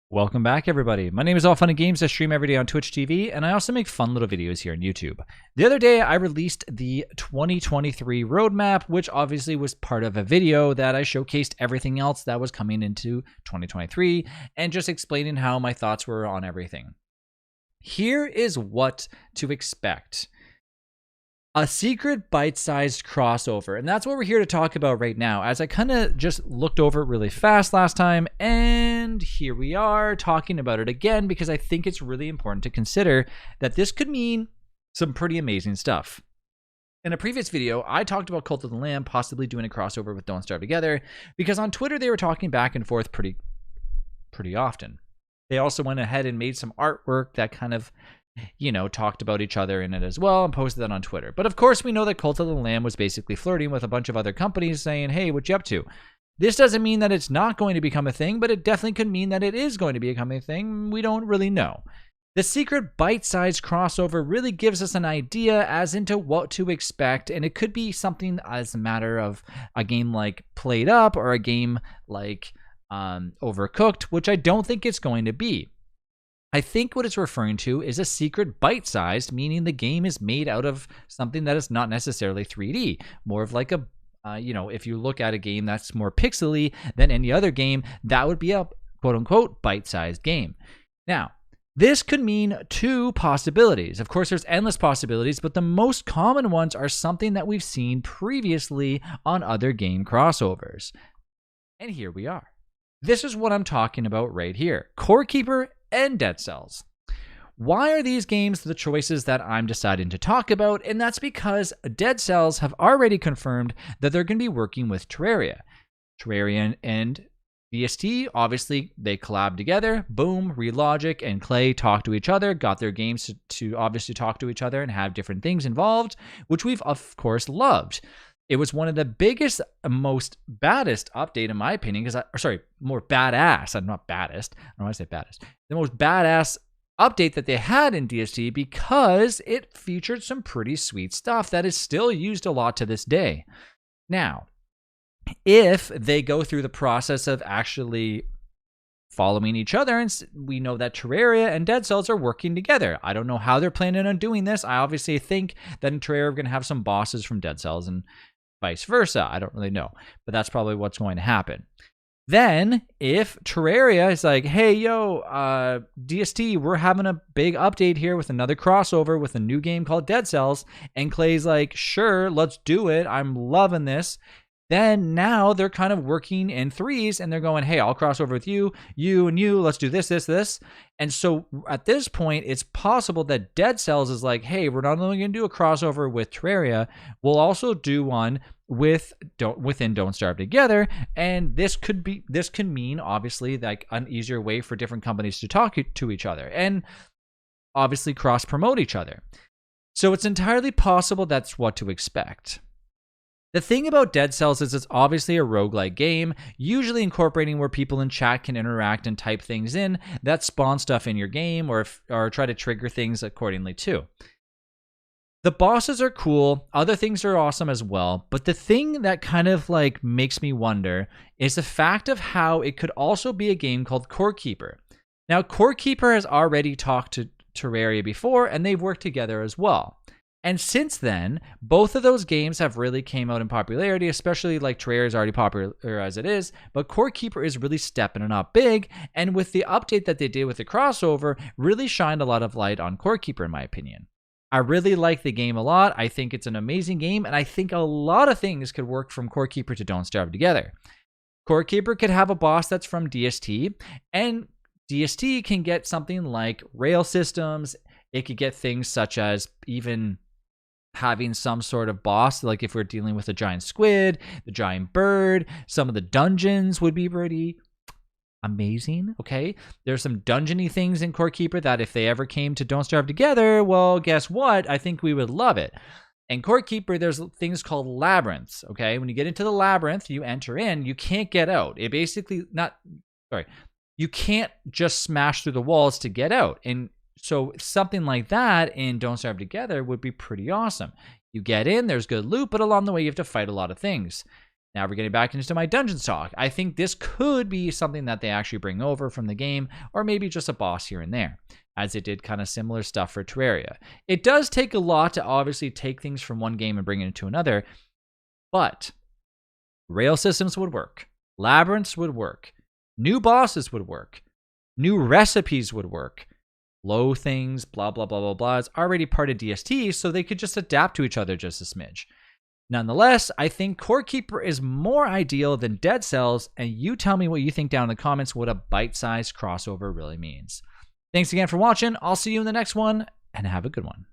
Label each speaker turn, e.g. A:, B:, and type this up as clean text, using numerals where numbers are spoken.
A: Welcome back, everybody. My name is All Fun and Games. I stream every day on Twitch TV, and I also make fun little videos here on YouTube. The other day, I released the 2023 roadmap, which obviously was part of a video that I showcased everything else that was coming into 2023 and just explaining how my thoughts were on everything. Here is what to expect. A secret bite-sized crossover, and that's what we're here to talk about right now, as I kind of just looked over it really fast last time, and here we are talking about it again because I think it's really important to consider that this could mean some pretty amazing stuff. In a previous video, I talked about Cult of the Lamb possibly doing a crossover with Don't Starve Together because on Twitter they were talking back and forth pretty often. They also went ahead and made some artwork that kind of talked about each other in it as well and posted that on Twitter. But of course, we know that Cult of the Lamb was basically flirting with a bunch of other companies saying, hey, what you up to? This doesn't mean that it's not going to become a thing, but it definitely could mean that it is going to become a thing. We don't really know. The secret bite-sized crossover really gives us an idea as into what to expect, and it could be something as a matter of a game like Played Up or a game like Overcooked, which I don't think it's going to be. I think what it's referring to is a secret bite-sized, meaning the game is made out of something that is not necessarily 3D. More of like a, if you look at a game that's more pixely than any other game, that would be a quote-unquote bite-sized game. Now, this could mean two possibilities. Of course, there's endless possibilities, but the most common ones are something that we've seen previously on other game crossovers. And here we are. This is what I'm talking about right here. Core Keeper and Dead Cells. Why are these games the choices that I'm deciding to talk about? And that's because Dead Cells have already confirmed that they're going to be working with Terraria. Terraria and DST, obviously, they collab together. Boom, Relogic and Clay talk to each other, got their games to obviously talk to each other and have different things involved, which we've, of course, loved. It was one of the biggest, most baddest update, in my opinion, more badass. I'm not baddest. I don't want to say baddest. The most badass update that they had in DST because it featured some pretty sweet stuff that is still used a lot to this day. Now, if they go through the process of actually following each other, and we know that Terraria and Dead Cells are working together. I don't know how they're planning on doing this. I obviously think that in Terraria we're going to have some bosses from Dead Cells and vice versa. I don't really know, but that's probably what's going to happen. Then, if Terraria is like, hey, DST, we're having a big update here with another crossover with a new game called Dead Cells, and Clay's like, sure, let's do it. I'm loving this. Then now they're kind of working in threes and they're going, hey, I'll cross over with you, and you, let's do this. And so at this point, it's possible that Dead Cells is like, hey, we're not only going to do a crossover with Terraria, we'll also do one within Don't Starve Together. And this can mean obviously like an easier way for different companies to talk to each other and obviously cross promote each other. So it's entirely possible that's what to expect. The thing about Dead Cells is it's obviously a roguelike game, usually incorporating where people in chat can interact and type things in that spawn stuff in your game or try to trigger things accordingly too. The bosses are cool, other things are awesome as well, but the thing that kind of like makes me wonder is the fact of how it could also be a game called Core Keeper. Now, Core Keeper has already talked to Terraria before and they've worked together as well. And since then, both of those games have really came out in popularity, especially like Terraria is already popular as it is, but Core Keeper is really stepping it up big. And with the update that they did with the crossover, really shined a lot of light on Core Keeper, in my opinion. I really like the game a lot. I think it's an amazing game, and I think a lot of things could work from Core Keeper to Don't Starve Together. Core Keeper could have a boss that's from DST, and DST can get something like rail systems. It could get things such as even having some sort of boss, like if we're dealing with a giant squid, the giant bird, some of the dungeons would be pretty amazing, okay? There's some dungeony things in Core Keeper that if they ever came to Don't Starve Together, well, guess what? I think we would love it. In Core Keeper, there's things called labyrinths, okay? When you get into the labyrinth, you enter in, you can't get out. It basically, you can't just smash through the walls to get out. And so something like that in Don't Starve Together would be pretty awesome. You get in, there's good loot, but along the way you have to fight a lot of things. Now we're getting back into my dungeons talk. I think this could be something that they actually bring over from the game, or maybe just a boss here and there, as it did kind of similar stuff for Terraria. It does take a lot to obviously take things from one game and bring it into another, but rail systems would work. Labyrinths would work. New bosses would work. New recipes would work. Low things, blah, blah, blah, blah, blah. It's already part of DST, so they could just adapt to each other just a smidge. Nonetheless, I think Core Keeper is more ideal than Dead Cells, and you tell me what you think down in the comments what a bite-sized crossover really means. Thanks again for watching. I'll see you in the next one, and have a good one.